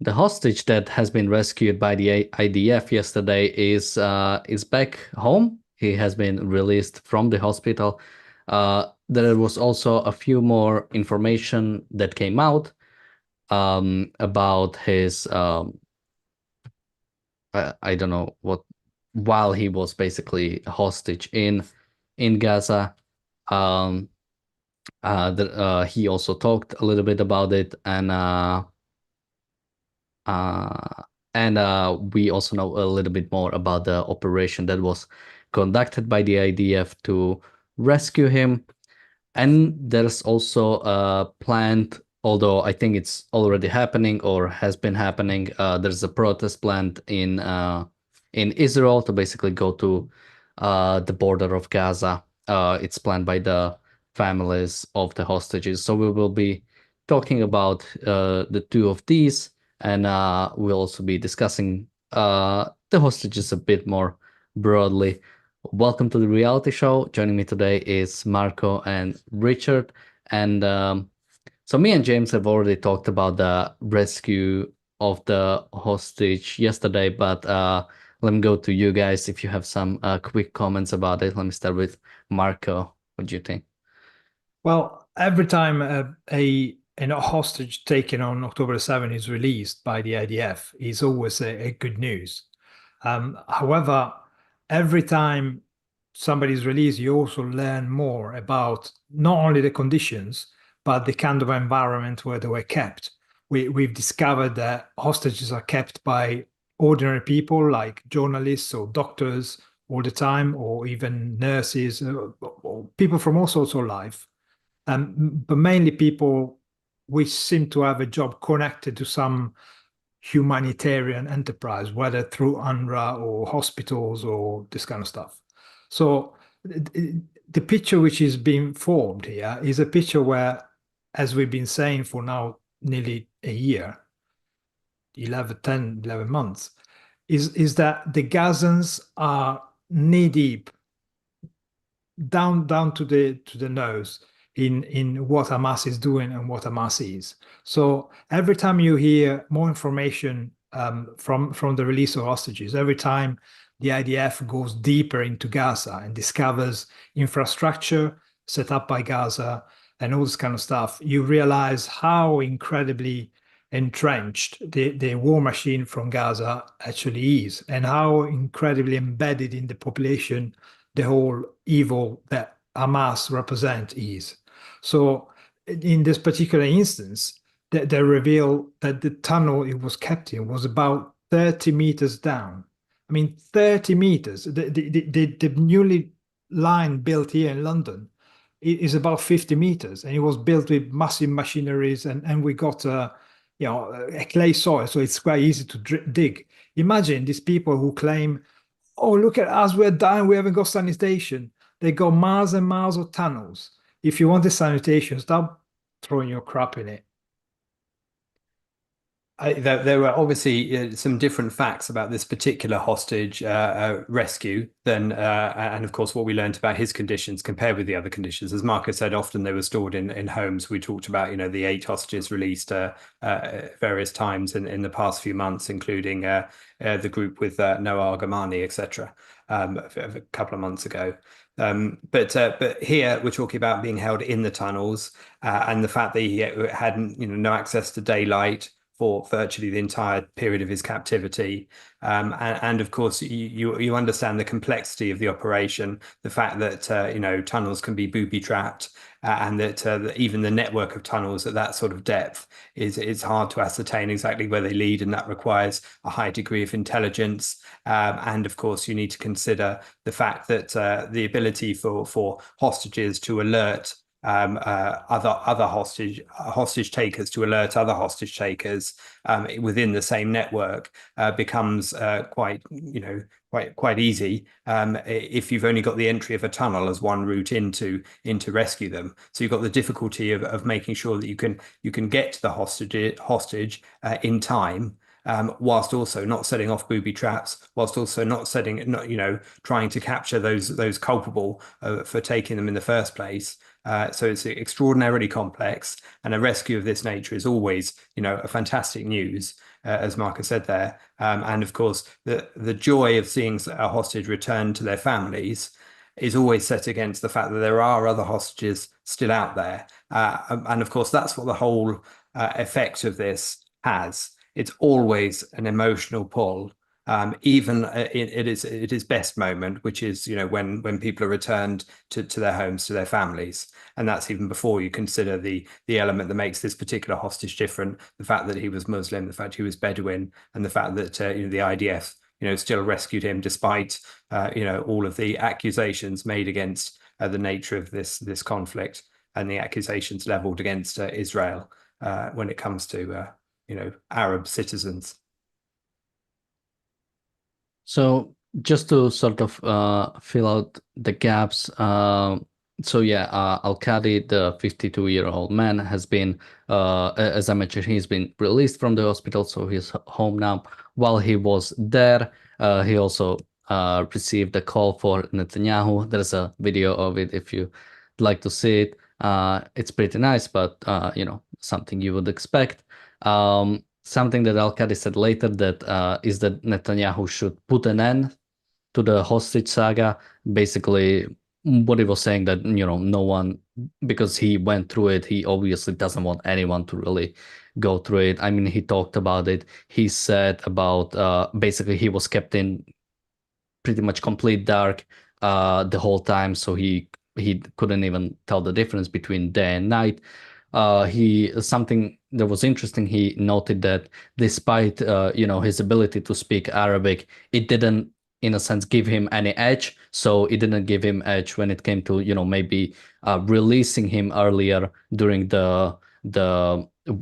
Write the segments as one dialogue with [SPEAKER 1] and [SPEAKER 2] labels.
[SPEAKER 1] The hostage that has been rescued by the IDF yesterday is back home. He has been released from the hospital. There was also a few more information that came out about his I don't know what, while he was basically a hostage in Gaza. Um, he also talked a little bit about it, uh, and we also know a little bit more about the operation that was conducted by the IDF to rescue him. And there's also a planned, although I think it's already happening or has been happening, there's a protest planned in Israel to basically go to the border of Gaza. It's planned by the families of the hostages. So we will be talking about the two of these, and we'll also be discussing the hostages a bit more broadly. Welcome to the reality show. Joining me today is Marco and Richard. And so me and James have already talked about the rescue of the hostage yesterday, but let me go to you guys if you have some quick comments about it. Let me start with Marco. What do you think?
[SPEAKER 2] Well, every time a hostage taken on October 7 is released by the IDF is always a good news. However, every time somebody is released, you also learn more about not only the conditions, but the kind of environment where they were kept. We've discovered that hostages are kept by ordinary people like journalists or doctors all the time, or even nurses, or people from all sorts of life, but mainly people which seem to have a job connected to some humanitarian enterprise, whether through UNRWA or hospitals or this kind of stuff. So the picture which is being formed here is a picture where, as we've been saying for now nearly a year, 11 months, is that the Gazans are knee deep down to the nose in what Hamas is doing and what Hamas is. So every time you hear more information from the release of hostages, every time the IDF goes deeper into Gaza and discovers infrastructure set up by Gaza and all this kind of stuff, you realize how incredibly entrenched the war machine from Gaza actually is, and how incredibly embedded in the population the whole evil that Hamas represent is. So in this particular instance, they reveal that the tunnel it was kept in was about 30 meters down. I mean, 30 meters. The newly line built here in London is about 50 meters, and it was built with massive machineries, and we got a clay soil, so it's quite easy to dig. Imagine these people who claim, oh, look at us, we're dying, we haven't got sanitation. They got miles and miles of tunnels. If you want the sanitation, stop throwing your crap in it.
[SPEAKER 3] There were obviously some different facts about this particular hostage rescue and of course what we learned about his conditions compared with the other conditions. As Marco said, often they were stored in homes. We talked about, the 8 hostages released various times in the past few months, including the group with Noah Argamani, etc., a couple of months ago. But here we're talking about being held in the tunnels and the fact that he had no access to daylight for virtually the entire period of his captivity. And of course, you understand the complexity of the operation, the fact that, tunnels can be booby-trapped, and that even the network of tunnels at that sort of depth is hard to ascertain exactly where they lead, and that requires a high degree of intelligence. And of course, you need to consider the fact that the ability for hostages to alert other hostage takers, to alert other hostage takers within the same network becomes quite easy if you've only got the entry of a tunnel as one route into rescue them. So you've got the difficulty of making sure that you can get to the hostage in time. Whilst also not setting off booby traps, whilst also not trying to capture those culpable for taking them in the first place. So it's extraordinarily complex, and a rescue of this nature is always, a fantastic news, as Marcus said there. And of course, the joy of seeing a hostage return to their families is always set against the fact that there are other hostages still out there. And of course, that's what the whole effect of this has. It's always an emotional pull, even at its best moment, which is, when people are returned to their homes, to their families. And that's even before you consider the element that makes this particular hostage different, the fact that he was Muslim, the fact he was Bedouin, and the fact that the IDF still rescued him despite all of the accusations made against the nature of this conflict, and the accusations leveled against Israel when it comes to Arab citizens.
[SPEAKER 1] So just to sort of fill out the gaps, so yeah, Al-Qadi, the 52-year-old man, has been, as I mentioned, he's been released from the hospital, so he's home now. While he was there, he also received a call for Netanyahu. There's a video of it if you'd like to see it. It's pretty nice, but something you would expect. Something that Al-Qadi said later that is that Netanyahu should put an end to the hostage saga. Basically, what he was saying that no one, because he went through it, he obviously doesn't want anyone to really go through it. I mean, he talked about it. He said about basically he was kept in pretty much complete dark the whole time, so he couldn't even tell the difference between day and night. He something that was interesting. He noted that despite his ability to speak Arabic, it didn't, in a sense, give him any edge. So it didn't give him edge when it came to maybe releasing him earlier during the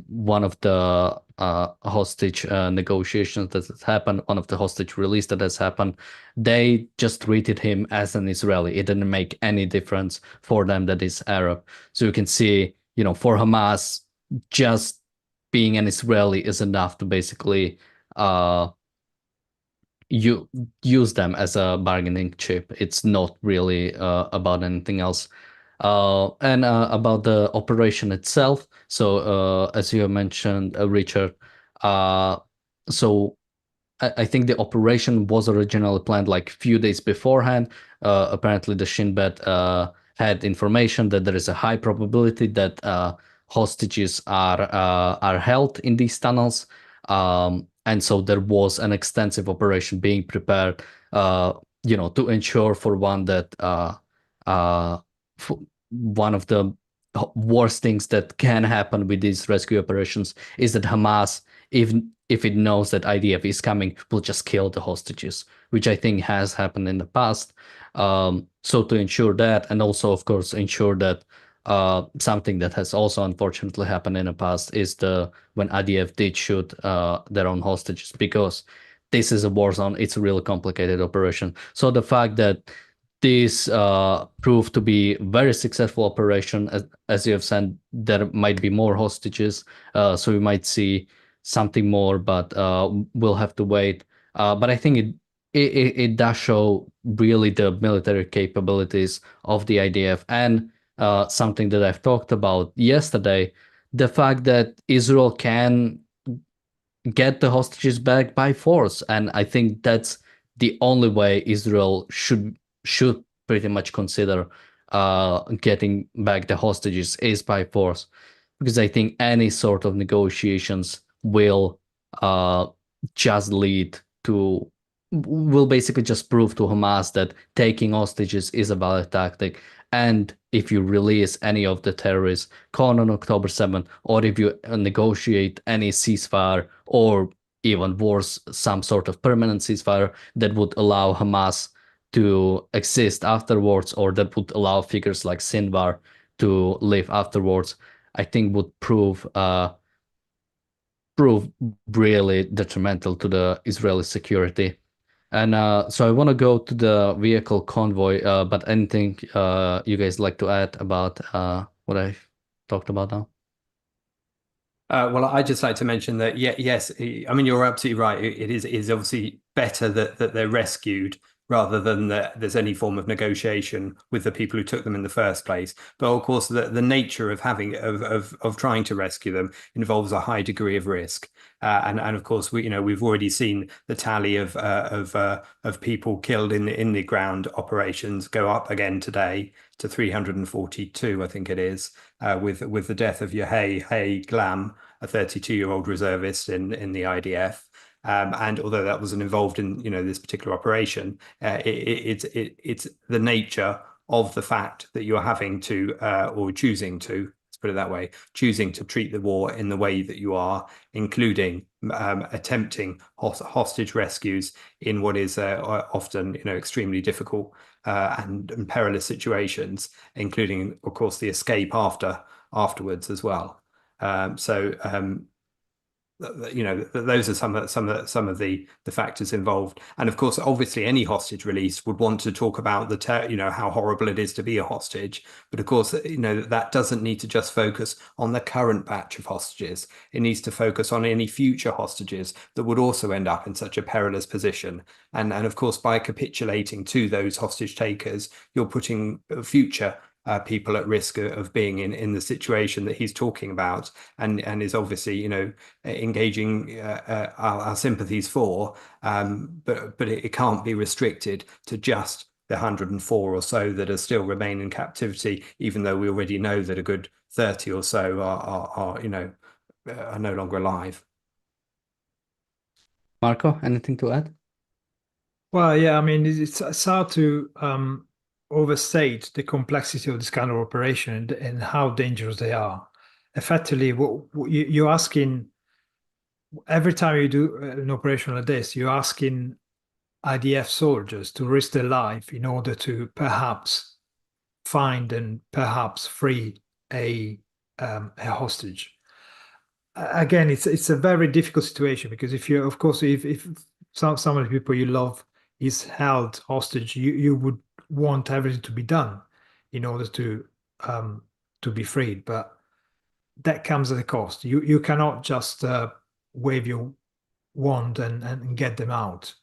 [SPEAKER 1] one of the hostage negotiations that has happened, one of the hostage release that has happened. They just treated him as an Israeli. It didn't make any difference for them that he's Arab. So you can see, for Hamas, just being an Israeli is enough to basically you use them as a bargaining chip. It's not really about anything else. And about the operation itself. So as you mentioned, Richard, so I think the operation was originally planned like a few days beforehand. Apparently, the Shin Bet had information that there is a high probability that hostages are held in these tunnels, and so there was an extensive operation being prepared, to ensure, for one, that one of the worst things that can happen with these rescue operations is that Hamas, even if it knows that IDF is coming, will just kill the hostages, which I think has happened in the past. So to ensure that, and also, of course, ensure that something that has also unfortunately happened in the past is when IDF did shoot their own hostages, because this is a war zone. It's a really complicated operation. So the fact that this proved to be a very successful operation, as you have said, there might be more hostages, so we might see something more, but we'll have to wait. But I think it does show really the military capabilities of the IDF, and something that I've talked about yesterday, the fact that Israel can get the hostages back by force. And I think that's the only way Israel should pretty much consider getting back the hostages, is by force, because I think any sort of negotiations will just lead to will basically just prove to Hamas that taking hostages is a valid tactic. And if you release any of the terrorists caught on October 7th, or if you negotiate any ceasefire, or even worse, some sort of permanent ceasefire that would allow Hamas to exist afterwards, or that would allow figures like Sinwar to live afterwards, I think would prove really detrimental to the Israeli security. And so I want to go to the vehicle convoy, but anything you guys like to add about what I talked about now?
[SPEAKER 3] Well, I'd just like to mention that, yes, I mean, you're absolutely right. It is obviously better that they're rescued rather than that there's any form of negotiation with the people who took them in the first place. But of course, the nature of having of trying to rescue them involves a high degree of risk. And of course, we've already seen the tally of people killed in the ground operations go up again today to 342, I think it is, with the death of Yahya Glam, a 32-year-old reservist in the IDF. And although that wasn't involved in this particular operation, it's the nature of the fact that you're having to or choosing to, let's put it that way, choosing to treat the war in the way that you are, including attempting hostage rescues in what is often extremely difficult and perilous situations, including of course the escape afterwards as well. Those are some of the factors involved, and of course, obviously, any hostage release would want to talk about how horrible it is to be a hostage. But of course, that doesn't need to just focus on the current batch of hostages. It needs to focus on any future hostages that would also end up in such a perilous position. And of course, by capitulating to those hostage takers, you're putting future people at risk of being in the situation that he's talking about, and is obviously engaging our sympathies for, but it can't be restricted to just the 104 or so that are still remain in captivity, even though we already know that a good 30 or so are no longer alive.
[SPEAKER 1] Marco, anything to add?
[SPEAKER 2] Well, yeah, I mean, it's hard to overstate the complexity of this kind of operation and how dangerous they are. Effectively, what you're asking every time you do an operation like this, you're asking IDF soldiers to risk their life in order to perhaps find and perhaps free a hostage. Again, it's a very difficult situation, because if you, of course, if some of the people you love is held hostage, you would want everything to be done in order to be freed, but that comes at a cost. You cannot just wave your wand and get them out.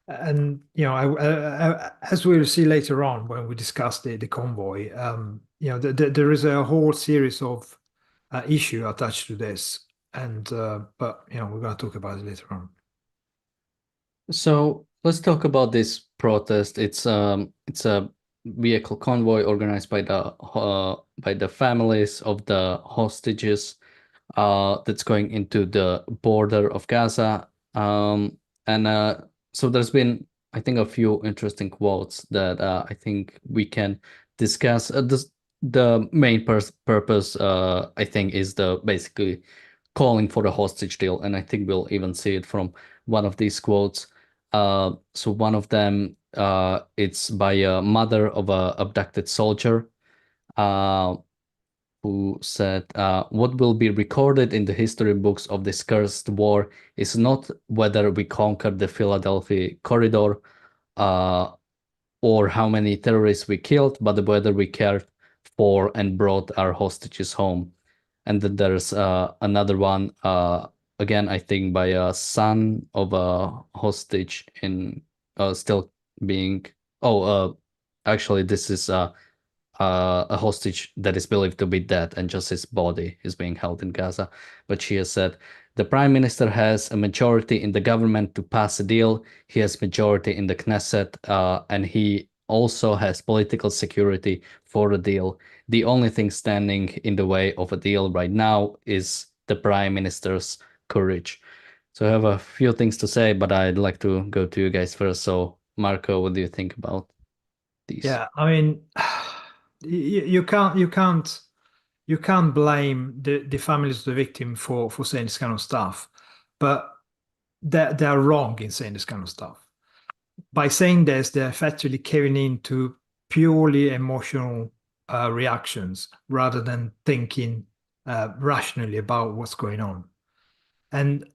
[SPEAKER 2] And as we'll see later on when we discuss the convoy, there is a whole series of issue attached to this, and but we're going to talk about it later on.
[SPEAKER 1] So let's talk about this protest. It's a vehicle convoy organized by the families of the hostages that's going into the border of Gaza. And so there's been, I think, a few interesting quotes that I think we can discuss. The main purpose, I think, is the basically calling for the hostage deal, and I think we'll even see it from one of these quotes. So one of them, it's by a mother of a abducted soldier, who said, "What will be recorded in the history books of this cursed war is not whether we conquered the Philadelphia corridor, or how many terrorists we killed, but whether we cared for and brought our hostages home." And then there's another one, again, I think by a son of a hostage in still being. Actually, this is a hostage that is believed to be dead, and just his body is being held in Gaza. But she has said, "The prime minister has a majority in the government to pass a deal. He has majority in the Knesset, and he also has political security for a deal. The only thing standing in the way of a deal right now is the prime minister's courage." So I have a few things to say, but I'd like to go to you guys first. So Marco, what do you think about these?
[SPEAKER 2] Yeah, I mean, you can't blame the families of the victim for saying this kind of stuff, but they're wrong in saying this kind of stuff. By saying this, they're effectively caving into purely emotional reactions rather than thinking rationally about what's going on. And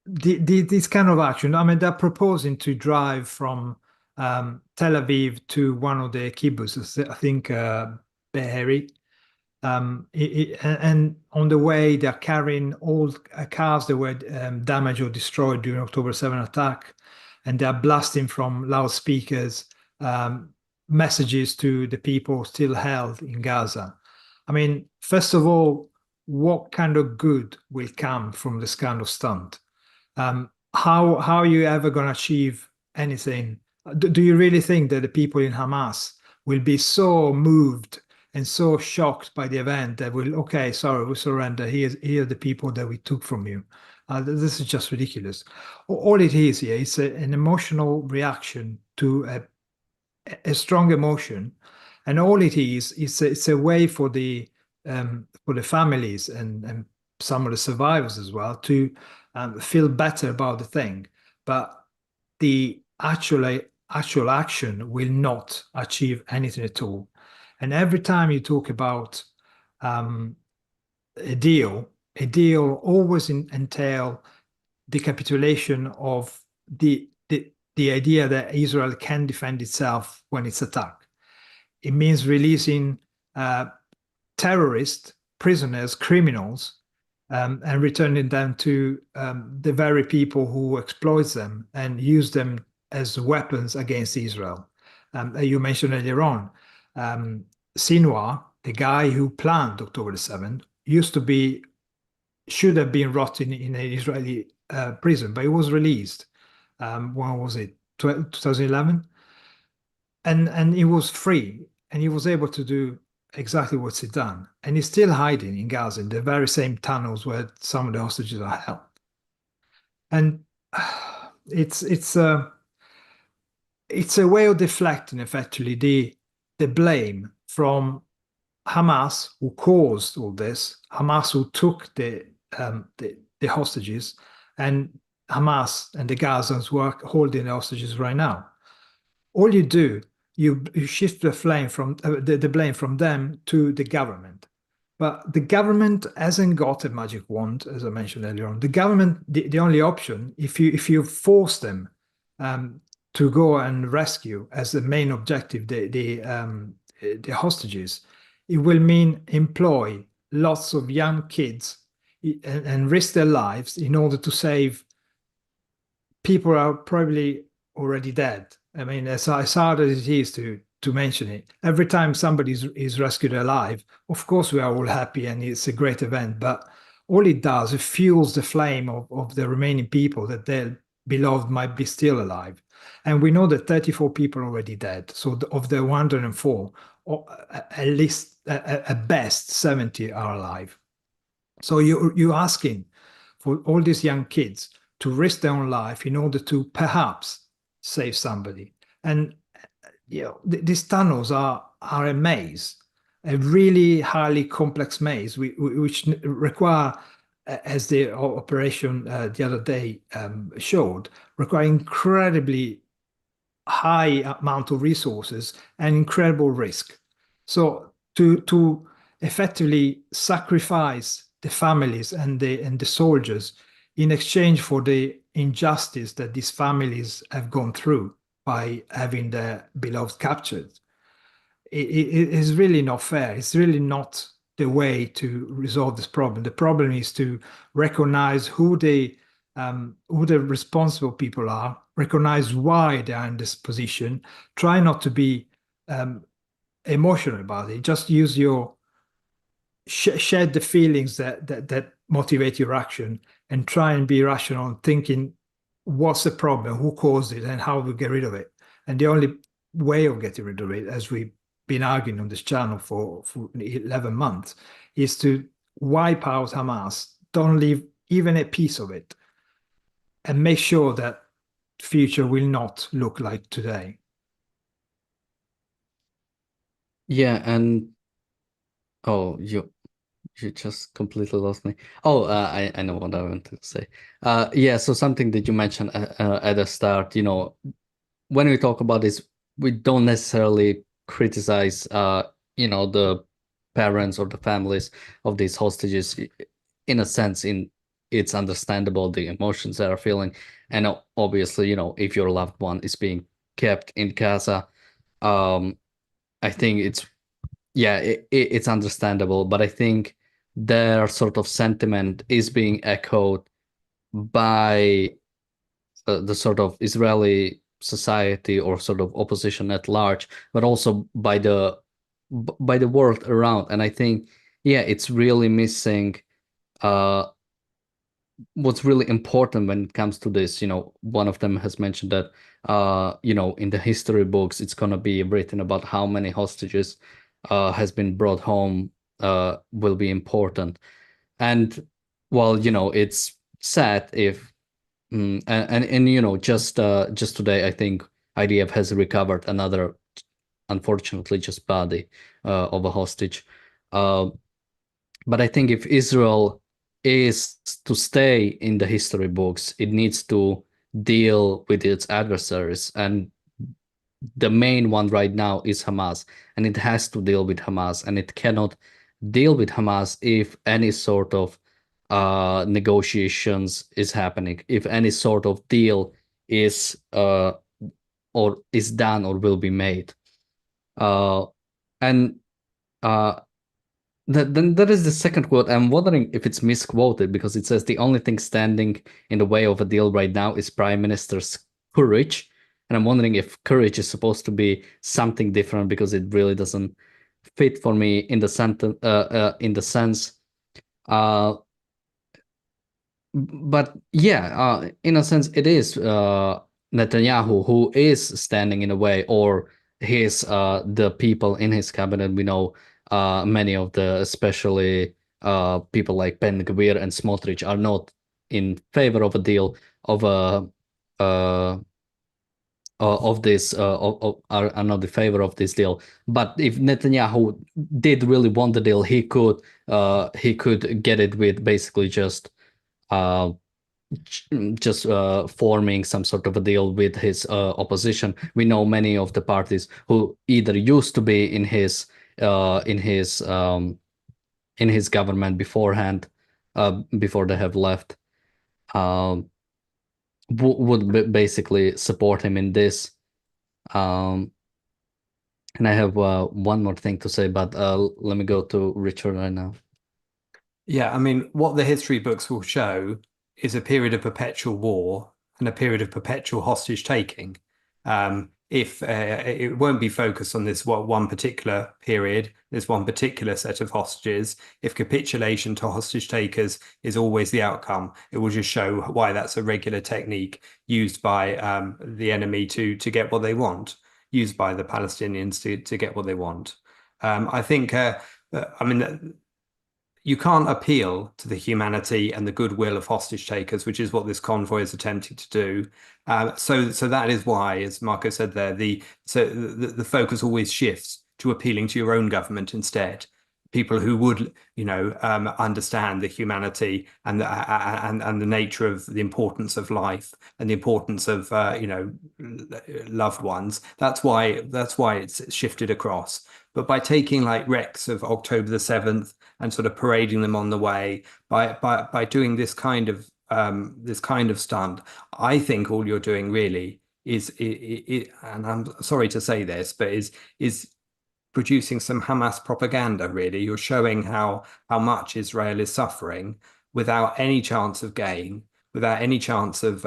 [SPEAKER 2] this kind of action, I mean, they're proposing to drive from Tel Aviv to one of the kibbutzes, I think Be'eri. And on the way, they're carrying all cars that were damaged or destroyed during October 7 attack. and they are blasting from loudspeakers messages to the people still held in Gaza. I mean, first of all, what kind of good will come from this kind of stunt? How are you ever going to achieve anything? Do you really think that the people in Hamas will be so moved and so shocked by the event that will, okay, sorry, we surrender. Here are the people that we took from you. This is just ridiculous. All it is here is an emotional reaction to a strong emotion, and all it is it's a way for the families and some of the survivors as well to feel better about the thing. But the actual action will not achieve anything at all. And every time you talk about um, a deal always entail the capitulation of the idea that Israel can defend itself when it's attacked. It means releasing terrorists, prisoners, criminals, and returning them to the very people who exploit them and use them as weapons against Israel. You mentioned earlier on, Sinwar, the guy who planned October the 7th, should have been rotting in an Israeli prison, but he was released. When was it? 2011, and he was free, and he was able to do exactly what's he done, and he's still hiding in Gaza in the very same tunnels where some of the hostages are held. And it's a way of deflecting effectively the blame from Hamas, who caused all this, Hamas who took the hostages, and Hamas and the Gazans who are holding the hostages right now. All you do, you shift the blame from the blame from them to the government. But the government hasn't got a magic wand, as I mentioned earlier on. The government, the only option, if you force them to go and rescue as the main objective the hostages, it will mean employ lots of young kids and risk their lives in order to save people who are probably already dead. I mean, as hard as it is to mention it, every time somebody is rescued alive, of course we are all happy and it's a great event, but all it does, it fuels the flame of the remaining people that their beloved might be still alive. And we know that 34 people are already dead. So of the 104, at least at best 70 are alive. So you're asking for all these young kids to risk their own life in order to perhaps save somebody. And these tunnels are a maze, a really highly complex maze, which require, as the operation the other day showed, require incredibly high amount of resources and incredible risk. So to effectively sacrifice the families and the soldiers in exchange for the injustice that these families have gone through by having their beloved captured, it is really not fair. It's really not the way to resolve this problem. The problem is to recognize who the responsible people are, recognize why they are in this position, try not to be emotional about it. Just use your shed the feelings that motivate your action, and try and be rational and thinking, what's the problem, who caused it, and how we get rid of it. And the only way of getting rid of it, as we've been arguing on this channel for 11 months, is to wipe out Hamas, don't leave even a piece of it, and make sure that future will not look like today.
[SPEAKER 1] Yeah, and oh, you just completely lost me. Oh, I know what I wanted to say. Yeah, so something that you mentioned at the start, when we talk about this, we don't necessarily criticize, the parents or the families of these hostages. In a sense, it's understandable the emotions they are feeling, and obviously, if your loved one is being kept in Gaza, I think it's understandable, but I think their sort of sentiment is being echoed by the sort of Israeli society or sort of opposition at large, but also by the world around. And I think, yeah, it's really missing uh, what's really important when it comes to this. One of them has mentioned that in the history books, it's gonna be written about how many hostages has been brought home will be important. And well, it's sad if just today, I think IDF has recovered another, unfortunately, just body of a hostage. Uh, but I think if Israel is to stay in the history books, it needs to deal with its adversaries. And the main one right now is Hamas. And it has to deal with Hamas. And it cannot deal with Hamas if any sort of negotiations is happening, if any sort of deal is or is done or will be made. And uh, then there is the second quote. I'm wondering if it's misquoted because it says the only thing standing in the way of a deal right now is Prime Minister's courage. And I'm wondering if courage is supposed to be something different because it really doesn't fit for me in the sentence, in the sense. Uh, but yeah, in a sense, it is Netanyahu who is standing in the way, or the people in his cabinet. We know many of the, especially people like Ben Gvir and Smotrich, are not in favor of a deal of a uh, of this are not in favor of this deal. But if Netanyahu did really want the deal, he could get it with basically uh, just forming some sort of a deal with his opposition. We know many of the parties who either used to be uh, in his um, in his government beforehand, before they have left, um, would basically support him in this. Um, and I have one more thing to say, but let me go to Richard right now.
[SPEAKER 3] Yeah, I mean, what the history books will show is a period of perpetual war and a period of perpetual hostage taking. If it won't be focused on this one particular period, this one particular set of hostages. If capitulation to hostage takers is always the outcome, it will just show why that's a regular technique used by the enemy to get what they want, used by the Palestinians to get what they want. I think, I mean, you can't appeal to the humanity and the goodwill of hostage takers, which is what this convoy is attempting to do. So that is why, as Marco said there, the focus always shifts to appealing to your own government instead. People who would, understand the humanity and the nature of the importance of life and the importance of loved ones. That's why it's shifted across. But by taking like wrecks of October the 7th and sort of parading them on the way, by doing this kind of stunt, I think all you're doing really and I'm sorry to say this, but is producing some Hamas propaganda, really. You're showing how much Israel is suffering without any chance of gain, without any chance of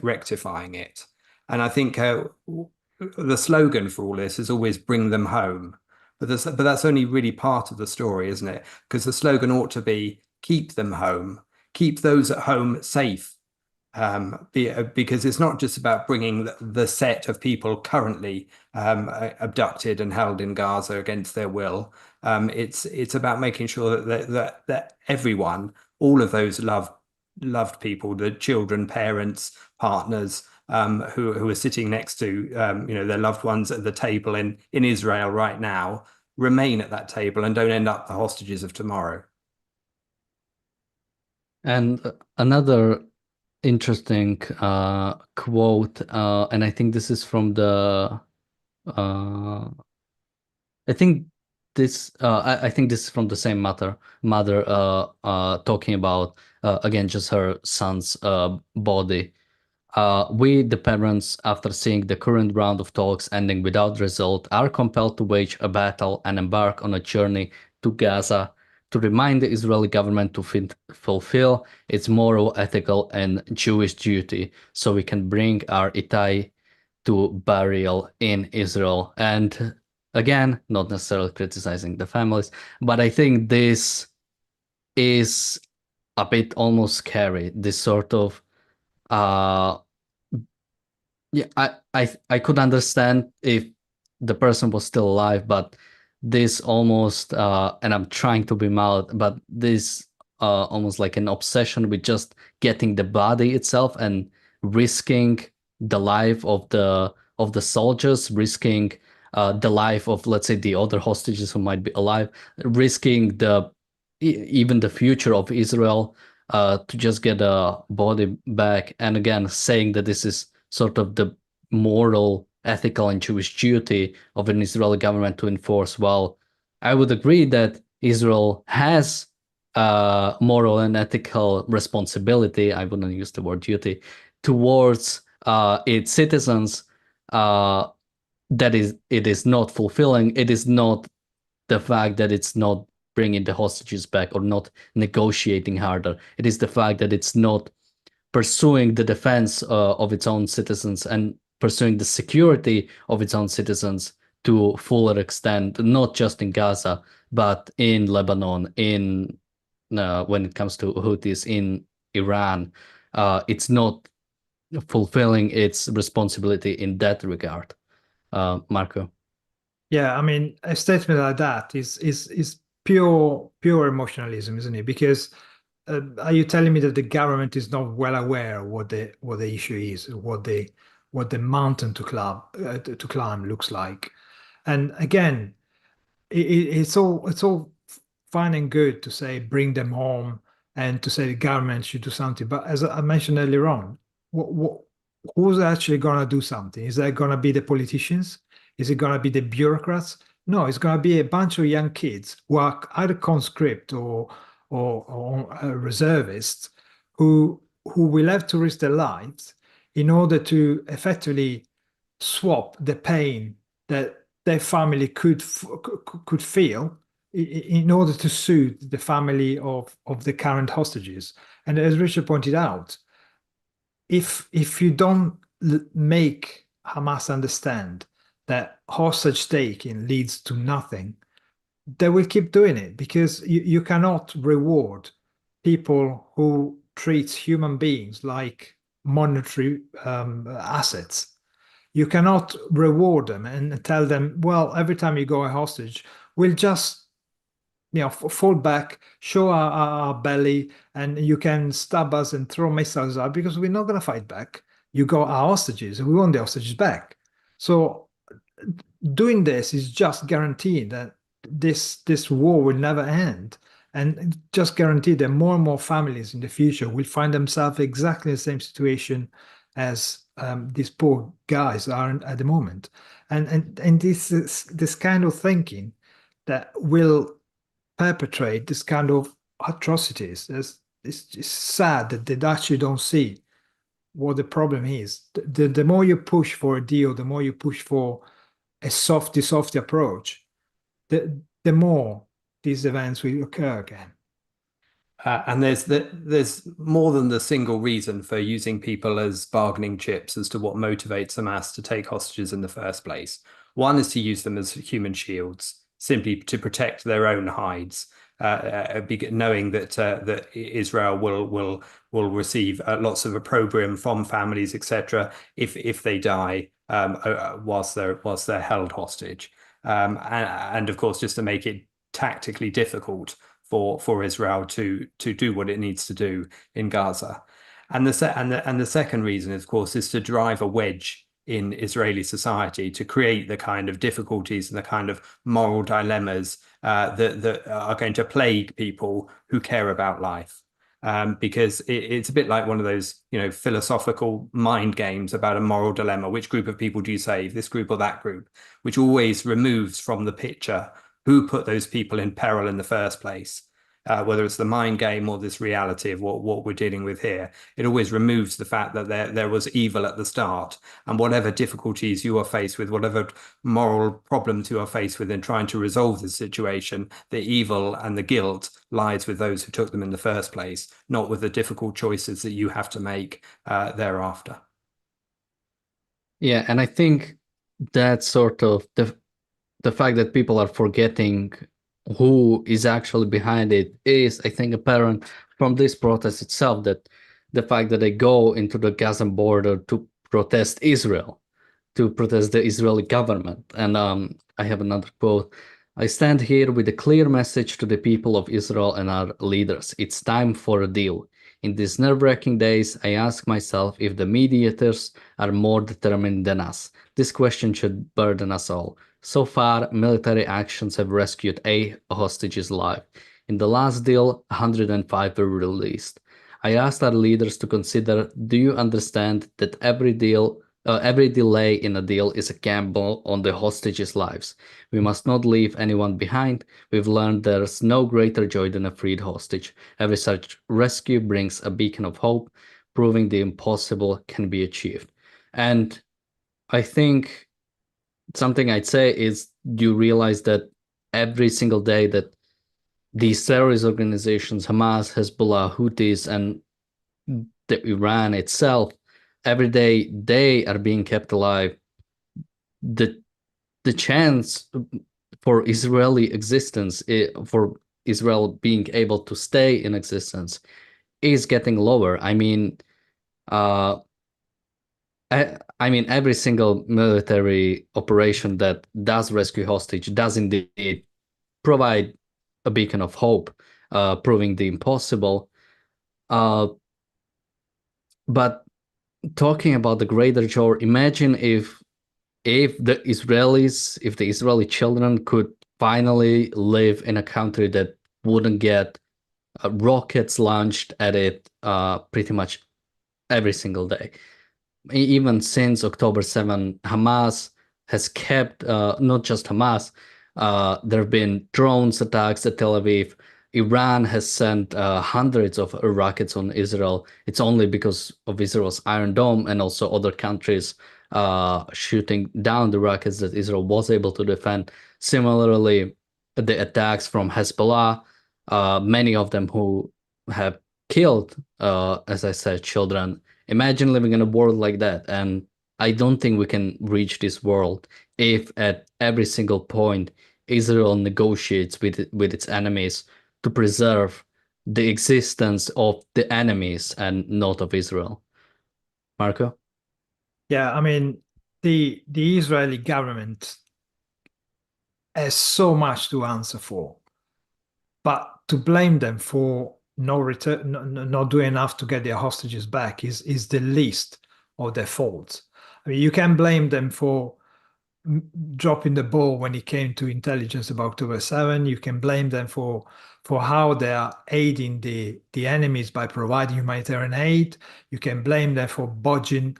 [SPEAKER 3] rectifying it. And I think the slogan for all this is always bring them home. But that's only really part of the story, isn't it? Because the slogan ought to be keep them home, keep those at home safe. Because it's not just about bringing the set of people currently abducted and held in Gaza against their will. It's about making sure that everyone, all of those loved people, the children, parents, partners, who are sitting next to their loved ones at the table in Israel right now, remain at that table and don't end up the hostages of tomorrow.
[SPEAKER 1] And another interesting quote, and I think this is from uh, I think I think this is from the same mother talking about again just her son's body. We, the parents, after seeing the current round of talks ending without result, are compelled to wage a battle and embark on a journey to Gaza to to remind the Israeli government to fulfill its moral, ethical, and Jewish duty, so we can bring our Itai to burial in Israel. And again, not necessarily criticizing the families, but I think this is a bit almost scary. This sort of yeah, I could understand if the person was still alive, but this almost and I'm trying to be mild, but this almost like an obsession with just getting the body itself and risking the life of the soldiers, risking the life of, let's say, the other hostages who might be alive, risking even the future of Israel to just get a body back. And again, saying that this is sort of the moral, ethical, and Jewish duty of an Israeli government to enforce. Well, I would agree that Israel has moral and ethical responsibility, I wouldn't use the word duty, towards its citizens, that it is not fulfilling. It is not the fact that it's not bringing the hostages back or not negotiating harder. It is the fact that it's not pursuing the defense of its own citizens and pursuing the security of its own citizens to fuller extent, not just in Gaza, but in Lebanon, in when it comes to Houthis in Iran. It's not fulfilling its responsibility in that regard. Marco.
[SPEAKER 2] Yeah, I mean, a statement like that is pure emotionalism, isn't it? Because are you telling me that the government is not well aware of what the issue is, what the mountain to climb looks like? And again, it's all fine and good to say bring them home and to say the government should do something. But as I mentioned earlier on, who's actually going to do something? Is that going to be the politicians? Is it going to be the bureaucrats? No, it's going to be a bunch of young kids who are either conscript or reservists who will have to risk their lives in order to effectively swap the pain that their family could feel in order to soothe the family of the current hostages. And as Richard pointed out, if you don't make Hamas understand that hostage taking leads to nothing, they will keep doing it, because you cannot reward people who treat human beings like monetary assets. You cannot reward them and tell them, well, every time you go a hostage, we'll just fall back, show our belly, and you can stab us and throw missiles out because we're not going to fight back. You got our hostages and we want the hostages back. So doing this is just guaranteeing that this war will never end, and just guarantee that more and more families in the future will find themselves exactly the same situation as these poor guys are at the moment. And this kind of thinking that will perpetrate this kind of atrocities. It's sad that they actually don't see what the problem is. The more you push for a deal, the more you push for a softy approach, the more these events will occur again.
[SPEAKER 3] And there's more than the single reason for using people as bargaining chips as to what motivates Hamas to take hostages in the first place. One is to use them as human shields, simply to protect their own hides, knowing that Israel will receive lots of opprobrium from families, etc., if they die whilst they're held hostage, and of course just to make it tactically difficult for Israel to do what it needs to do in Gaza. And the second reason, of course, is to drive a wedge in Israeli society, to create the kind of difficulties and the kind of moral dilemmas that are going to plague people who care about life. Because it's a bit like one of those, philosophical mind games about a moral dilemma. Which group of people do you save, this group or that group? Which always removes from the picture who put those people in peril in the first place. whether it's the mind game or this reality of what we're dealing with here. It always removes the fact that there was evil at the start, and whatever difficulties you are faced with, whatever moral problems you are faced with in trying to resolve the situation, the evil and the guilt lies with those who took them in the first place, not with the difficult choices that you have to make thereafter.
[SPEAKER 1] Yeah, and I think that's sort of the fact that people are forgetting who is actually behind it is, I think, apparent from this protest itself, that the fact that they go into the Gaza border to protest Israel, to protest the Israeli government. And I have another quote. I stand here with a clear message to the people of Israel and our leaders. It's time for a deal. In these nerve-wracking days, I ask myself if the mediators are more determined than us. This question should burden us all. So far, military actions have rescued 8 hostages alive. In the last deal, 105 were released. I asked our leaders to consider, do you understand that every delay in a deal is a gamble on the hostages' lives? We must not leave anyone behind. We've learned there's no greater joy than a freed hostage. Every such rescue brings a beacon of hope, proving the impossible can be achieved. And I think something I'd say is, you realize that every single day that these terrorist organizations, Hamas, Hezbollah, Houthis, and the Iran itself, every day they are being kept alive, the chance for Israeli existence, for Israel being able to stay in existence, is getting lower. I mean, every single military operation that does rescue hostage does indeed provide a beacon of hope, proving the impossible. But talking about the greater joy, imagine if the Israeli children could finally live in a country that wouldn't get rockets launched at it pretty much every single day. Even since October 7, Hamas has kept, not just Hamas, there have been drones attacks at Tel Aviv. Iran has sent hundreds of rockets on Israel. It's only because of Israel's Iron Dome and also other countries shooting down the rockets that Israel was able to defend. Similarly, the attacks from Hezbollah, many of them who have killed, as I said, children. Imagine living in a world like that. And I don't think we can reach this world if at every single point Israel negotiates with its enemies to preserve the existence of the enemies and not of Israel. Marco?
[SPEAKER 2] Yeah, I mean, the Israeli government has so much to answer for, but to blame them for not doing enough to get their hostages back is the least of their faults. I mean, you can blame them for dropping the ball when it came to intelligence about October 7. You can blame them for how they are aiding the enemies by providing humanitarian aid. You can blame them for bodging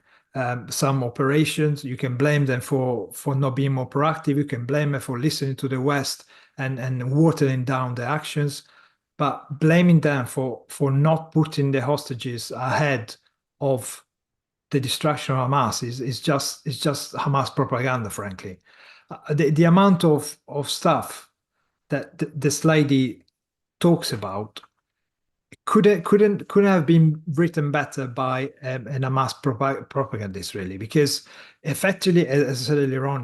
[SPEAKER 2] some operations. You can blame them for not being more proactive. You can blame them for listening to the West and watering down their actions. But blaming them for not putting the hostages ahead of the destruction of Hamas is just Hamas propaganda, frankly. The amount of stuff that this lady talks about couldn't have been written better by an Hamas propagandist, really, because effectively, as I said earlier on,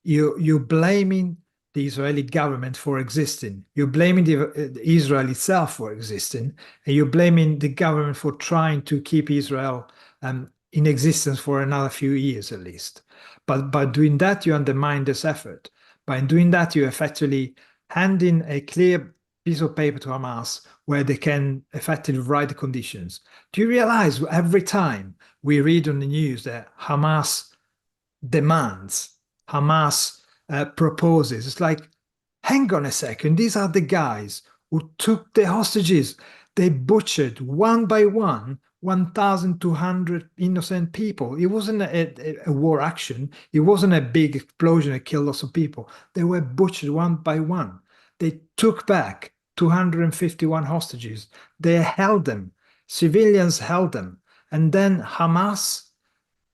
[SPEAKER 2] you're blaming the Israeli government for existing. You're blaming the Israel itself for existing, and you're blaming the government for trying to keep Israel in existence for another few years at least. But by doing that, you undermine this effort. By doing that, you effectively hand in a clear piece of paper to Hamas where they can effectively write the conditions. Do you realize every time we read on the news that Hamas demands, Hamas proposes, it's like, hang on a second, these are the guys who took the hostages. They butchered one by one 1,200 innocent people. It wasn't a war action. It wasn't a big explosion that killed lots of people. They were butchered one by one. They took back 251 hostages. They held them. Civilians held them. And then Hamas,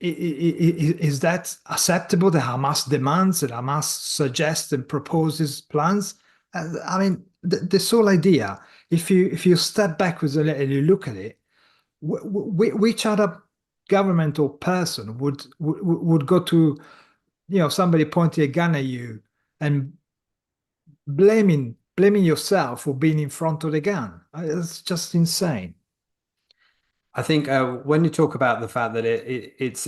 [SPEAKER 2] is that acceptable? The Hamas demands, that Hamas suggests and proposes plans. I mean, this whole idea, if you step backwards and you look at it, which other government or person would go to, somebody pointing a gun at you and blaming yourself for being in front of the gun? It's just insane.
[SPEAKER 3] I think when you talk about the fact that it's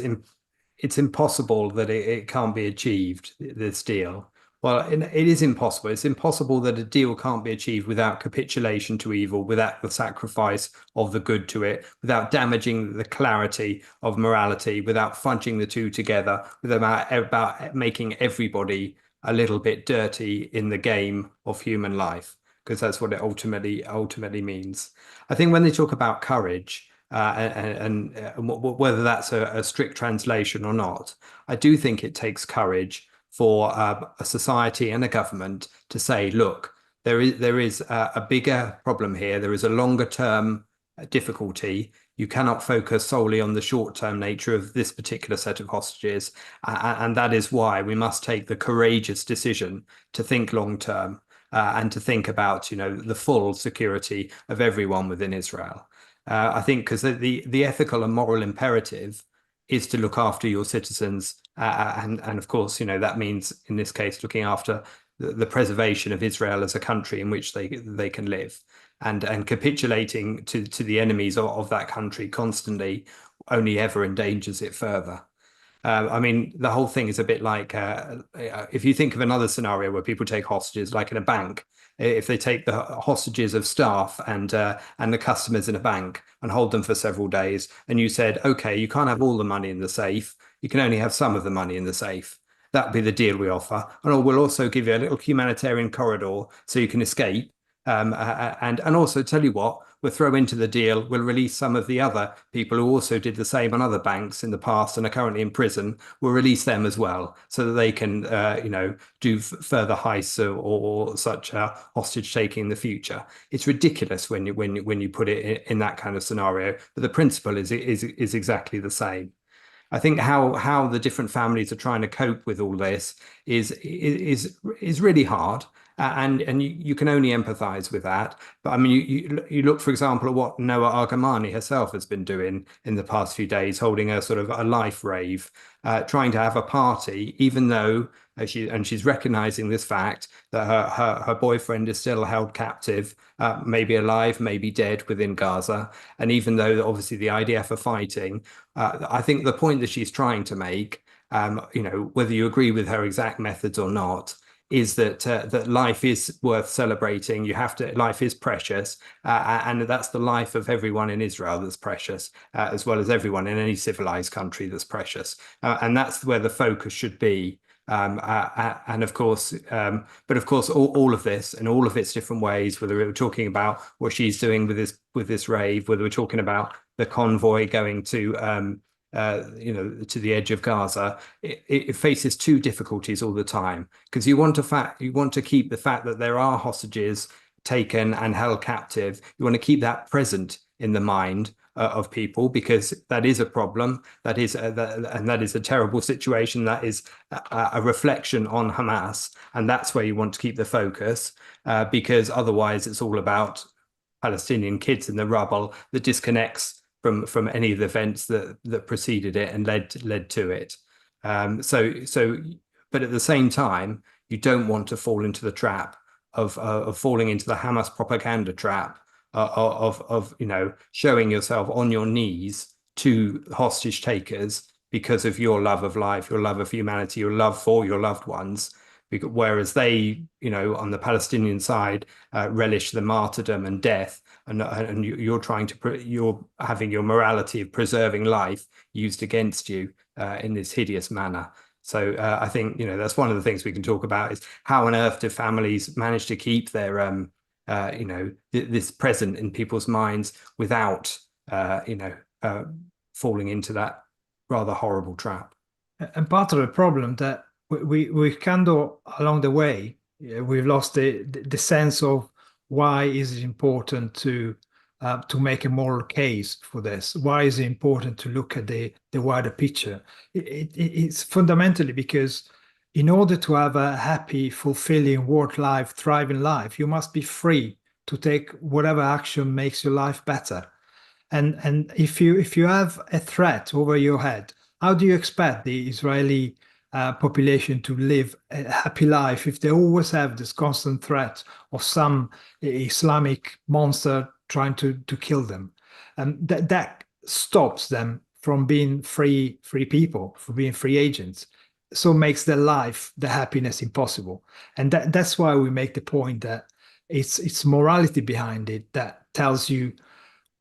[SPEAKER 3] impossible that it can't be achieved, this deal. Well, it is impossible. It's impossible that a deal can't be achieved without capitulation to evil, without the sacrifice of the good to it, without damaging the clarity of morality, without fudging the two together, about making everybody a little bit dirty in the game of human life, because that's what it ultimately means. I think when they talk about courage, and whether that's a strict translation or not, I do think it takes courage for a society and a government to say, look, there is a bigger problem here. There is a longer term difficulty. You cannot focus solely on the short term nature of this particular set of hostages. And that is why we must take the courageous decision to think long term, and to think about, the full security of everyone within Israel. I think because the ethical and moral imperative is to look after your citizens, and of course, that means in this case looking after the preservation of Israel as a country in which they can live, and capitulating to the enemies of that country constantly only ever endangers it further. I mean, the whole thing is a bit like if you think of another scenario where people take hostages, like in a bank, if they take the hostages of staff and the customers in a bank and hold them for several days, and you said, okay, you can't have all the money in the safe, you can only have some of the money in the safe. That'd be the deal we offer, and we'll also give you a little humanitarian corridor so you can escape. And also tell you what, we'll throw into the deal, we'll release some of the other people who also did the same on other banks in the past and are currently in prison. We'll release them as well so that they can, do further heists or such hostage taking in the future. It's ridiculous when you put it in that kind of scenario, but the principle is exactly the same. I think how the different families are trying to cope with all this is really hard, and you can only empathize with that. But I mean, you look, for example, at what Noa Argamani herself has been doing in the past few days, holding a sort of a life rave, trying to have a party, even though she's recognizing this fact that her boyfriend is still held captive, maybe alive, maybe dead within Gaza, and even though obviously the IDF are fighting. I think the point that she's trying to make, whether you agree with her exact methods or not, is that life is worth celebrating. Life is precious, and that's the life of everyone in Israel that's precious, as well as everyone in any civilized country that's precious, and that's where the focus should be. And of course, but of course, all of this and all of its different ways, whether we're talking about what she's doing with this rave, whether we're talking about the convoy going to to the edge of Gaza, it faces two difficulties all the time, because you want to keep the fact that there are hostages taken and held captive. You want to keep that present in the mind of people, because that is a problem. That is a terrible situation. That is a reflection on Hamas, and that's where you want to keep the focus, because otherwise it's all about Palestinian kids in the rubble that disconnects from any of the events that preceded it and led to it. But at the same time, you don't want to fall into the trap of falling into the Hamas propaganda trap of showing yourself on your knees to hostage takers because of your love of life, your love of humanity, your love for your loved ones. Whereas they, on the Palestinian side, relish the martyrdom and death, and you're having your morality of preserving life used against you in this hideous manner. So I think that's one of the things we can talk about, is how on earth do families manage to keep their this present in people's minds without falling into that rather horrible trap.
[SPEAKER 2] And part of the problem that we kind of along the way, we've lost the sense of why is it important to make a moral case for this? Why is it important to look at the wider picture? It's fundamentally because in order to have a happy, fulfilling work life, thriving life, you must be free to take whatever action makes your life better. And if you have a threat over your head, how do you expect the Israeli population to live a happy life if they always have this constant threat of some Islamic monster trying to kill them? And that stops them from being free people, from being free agents. So makes their life, the happiness impossible. And that's why we make the point that it's morality behind it that tells you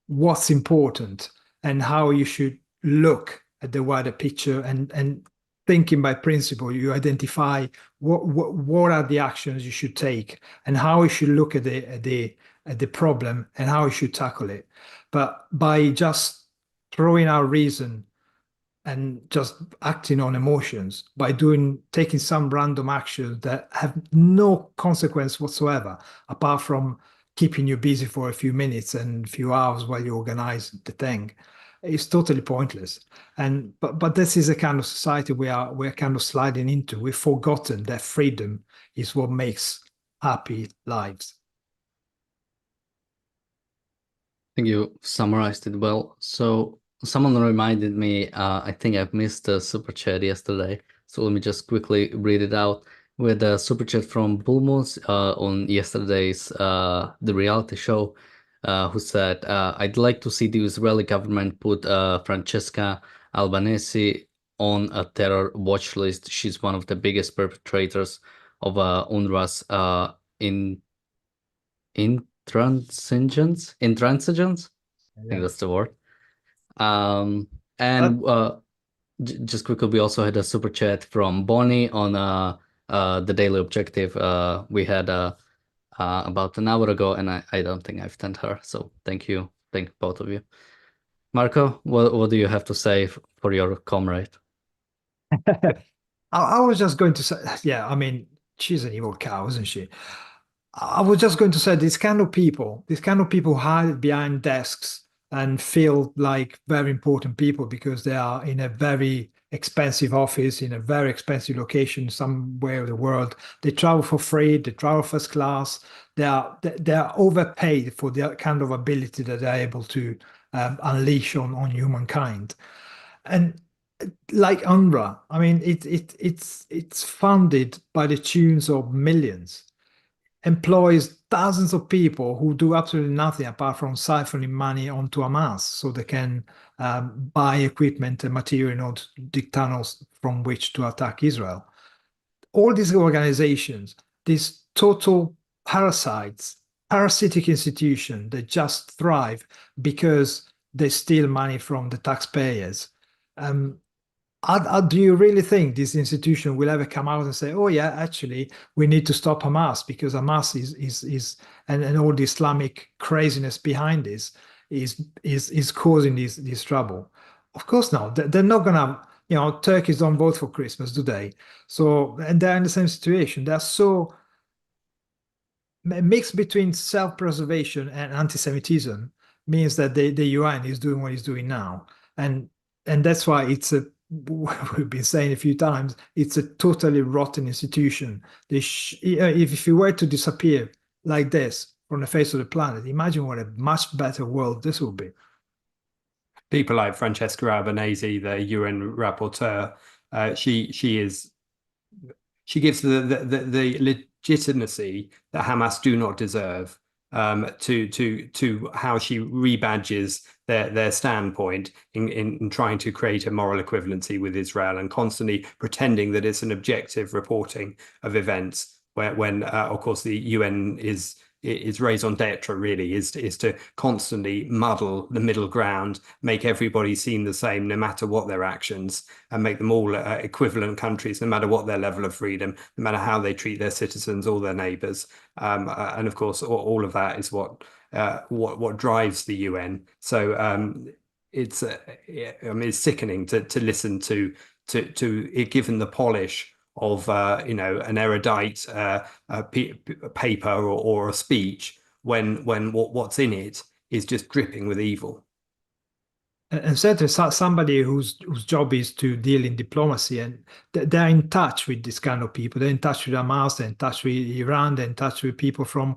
[SPEAKER 2] what's important and how you should look at the wider picture, and thinking by principle, you identify what are the actions you should take and how you should look at the problem and how you should tackle it. But by just throwing out reason and just acting on emotions, by taking some random actions that have no consequence whatsoever, apart from keeping you busy for a few minutes and a few hours while you organize the thing, it's totally pointless. And but this is a kind of society we're kind of sliding into. We've forgotten that freedom is what makes happy lives.
[SPEAKER 1] I think you summarized it well. So someone reminded me, I think I've missed a super chat yesterday. So let me just quickly read it out. With a super chat from Bulmus on yesterday's The Reality Show, who said, I'd like to see the Israeli government put Franchesca Albanese on a terror watch list. She's one of the biggest perpetrators of UNRWA's intransigence. I think that's the word. And just quickly, we also had a super chat from Bonnie on the Daily Objective. We had about an hour ago, and I don't think I've thanked her. So thank you both of you. Marco, what do you have to say for your comrade?
[SPEAKER 2] I was just going to say, yeah, I mean, she's an evil cow, isn't she? I was just going to say these kind of people hide behind desks and feel like very important people because they are in a very expensive office in a very expensive location somewhere in the world. They travel for free, they travel first class. They are overpaid for the kind of ability that they're able to unleash on humankind. And like UNRWA, I mean, it's funded by the tunes of millions, employs thousands of people who do absolutely nothing apart from siphoning money onto Hamas so they can buy equipment and material in order to dig tunnels from which to attack Israel. All these organizations, these total parasites, parasitic institutions that just thrive because they steal money from the taxpayers. Do you really think this institution will ever come out and say, "Oh yeah, actually, we need to stop Hamas because Hamas is and all the Islamic craziness behind this is causing this trouble"? Of course not. They're not gonna. Turkeys don't vote for Christmas, do they? So, and they're in the same situation. They're so mixed between self-preservation and anti-Semitism means that the UN is doing what it's doing now, and that's why we've been saying a few times, it's a totally rotten institution. If you were to disappear like this from the face of the planet, imagine what a much better world this will be.
[SPEAKER 3] People like Franchesca Albanese, the UN rapporteur, she gives the legitimacy that Hamas do not deserve to how she rebadges their standpoint in trying to create a moral equivalency with Israel and constantly pretending that it's an objective reporting of events when of course the UN is raison d'etre, really, is to constantly muddle the middle ground, make everybody seem the same no matter what their actions, and make them all equivalent countries no matter what their level of freedom, no matter how they treat their citizens or their neighbors. And of course, all of that is what drives the UN. So it's it's sickening to listen to it, given the polish of an erudite paper or a speech, when what's in it is just dripping with evil.
[SPEAKER 2] And certainly somebody whose job is to deal in diplomacy, and they're in touch with this kind of people. They're in touch with Hamas, they're in touch with Iran, they're in touch with people from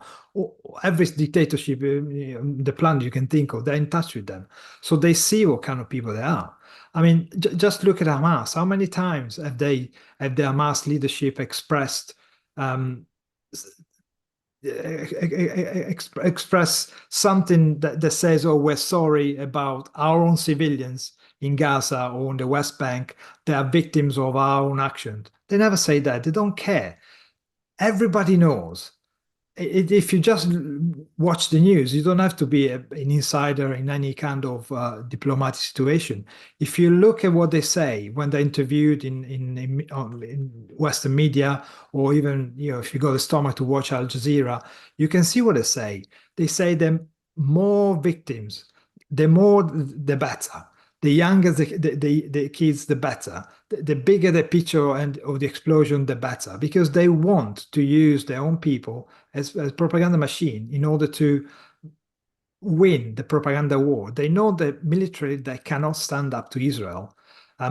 [SPEAKER 2] every dictatorship, the planet you can think of. They're in touch with them. So they see what kind of people they are. I mean, just look at Hamas. How many times have the Hamas leadership expressed express something that says, oh, we're sorry about our own civilians in Gaza or on the West Bank. They are victims of our own actions. They never say that. They don't care. Everybody knows. If you just watch the news, you don't have to be an insider in any kind of diplomatic situation. If you look at what they say when they're interviewed in Western media, or even if you got the stomach to watch Al Jazeera, you can see what they say. They say the more victims, the more the better. The younger the kids, the better. The bigger the picture and of the explosion, the better, because they want to use their own people as propaganda machine in order to win the propaganda war. They know that militarily they cannot stand up to Israel.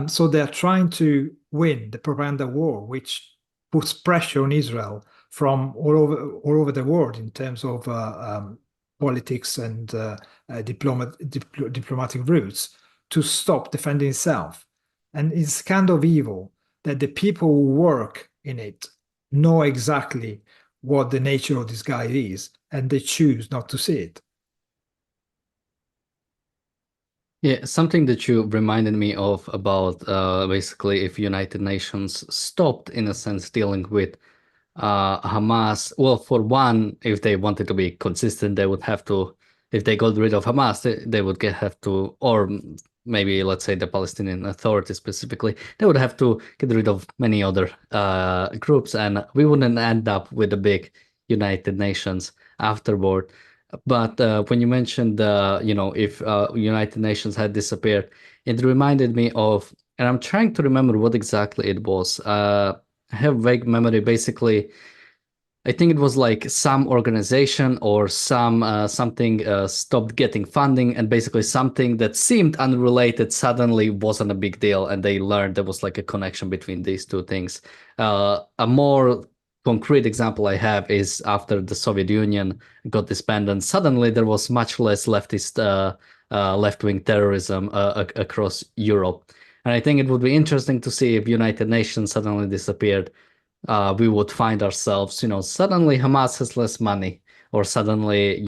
[SPEAKER 2] So they're trying to win the propaganda war, which puts pressure on Israel from all over the world in terms of politics and diplomatic routes, to stop defending itself. And it's kind of evil that the people who work in it know exactly what the nature of this guy is, and they choose not to see it.
[SPEAKER 1] Yeah, something that you reminded me of about basically if United Nations stopped, in a sense, dealing with Hamas. Well, for one, if they wanted to be consistent, they would have to, if they got rid of Hamas, they would have to, or maybe let's say the Palestinian Authority specifically, they would have to get rid of many other groups, and we wouldn't end up with a big United Nations afterward. But when you mentioned, if United Nations had disappeared, it reminded me of, and I'm trying to remember what exactly it was. I have vague memory. Basically, I think it was like some organization or something stopped getting funding, and basically something that seemed unrelated suddenly wasn't a big deal, and they learned there was like a connection between these two things. A more concrete example I have is after the Soviet Union got disbanded, suddenly there was much less leftist, left-wing terrorism across Europe. And I think it would be interesting to see if United Nations suddenly disappeared. We would find ourselves, suddenly Hamas has less money, or suddenly,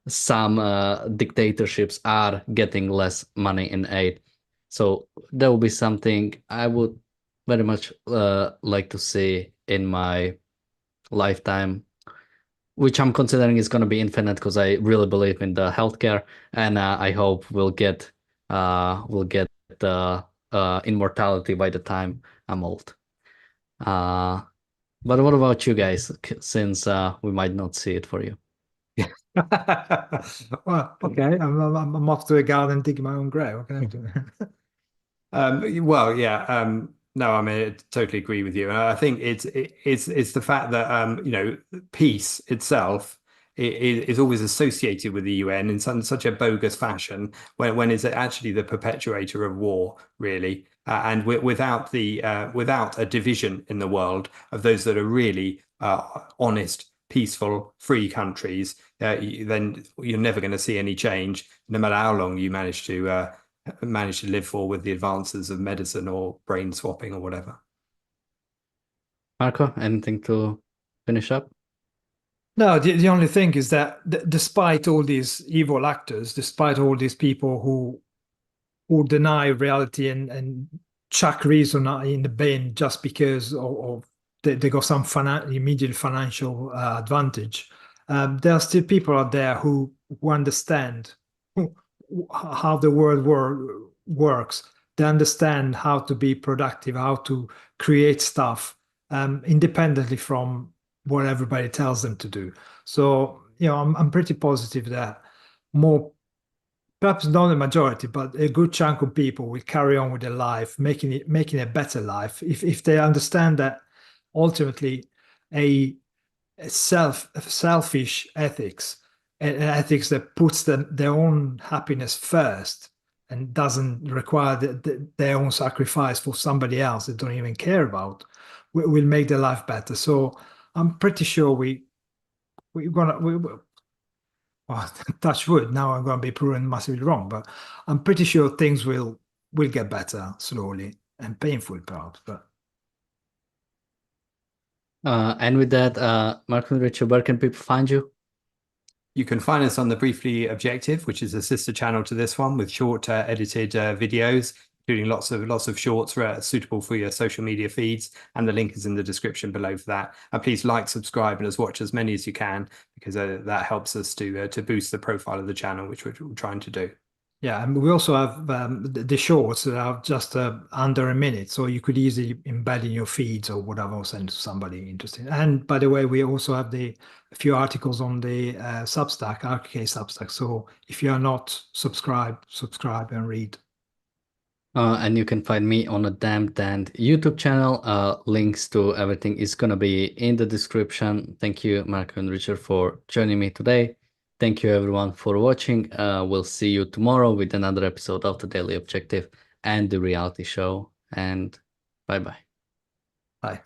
[SPEAKER 1] some dictatorships are getting less money in aid. So that would be something I would very much like to see in my lifetime, which I'm considering is going to be infinite because I really believe in the healthcare, and I hope we'll get immortality by the time I'm old. But what about you guys, since we might not see it for you?
[SPEAKER 2] Well, okay, I'm off to a garden digging my own grave. What can I do?
[SPEAKER 3] Well, yeah. No, I mean, I totally agree with you. And I think it's the fact that peace itself is always associated with the UN in such a bogus fashion when it's actually the perpetuator of war, really. And without a division in the world of those that are really honest, peaceful, free countries, then you're never going to see any change, no matter how long you manage to live for with the advances of medicine or brain swapping or whatever.
[SPEAKER 1] Marco, anything to finish up?
[SPEAKER 2] No, the only thing is that despite all these evil actors, despite all these people who deny reality and chuck reason in the bin just because of they got some immediate financial advantage, there are still people out there who understand how the world works. They understand how to be productive, how to create stuff independently from what everybody tells them to do. So, I'm pretty positive that more, perhaps not the majority, but a good chunk of people will carry on with their life, making a better life if they understand that ultimately a selfish ethics, and ethics that puts their own happiness first and doesn't require their own sacrifice for somebody else they don't even care about, will make their life better. So I'm pretty sure we're gonna well, touch wood. Now I'm gonna be proven massively wrong, but I'm pretty sure things will get better slowly and painful perhaps, but.
[SPEAKER 1] And with that, Marco and Richard, where can people find you?
[SPEAKER 3] You can find us on the Briefly Objective, which is a sister channel to this one, with short edited videos, including lots of shorts suitable for your social media feeds. And the link is in the description below for that. And please like, subscribe, and watch as many as you can, because that helps us to boost the profile of the channel, which we're trying to do.
[SPEAKER 2] Yeah, and we also have the shorts that are just under a minute, so you could easily embed in your feeds or whatever, send to somebody interested. And by the way, we also have a few articles on the Substack, ARCUK Substack. So if you are not subscribed, subscribe and read.
[SPEAKER 1] And you can find me on a Damn Dan YouTube channel. Links to everything is gonna be in the description. Thank you, Marco and Richard, for joining me today. Thank you everyone for watching. We'll see you tomorrow with another episode of the Daily Objective and the reality show. And bye-bye.
[SPEAKER 2] Bye.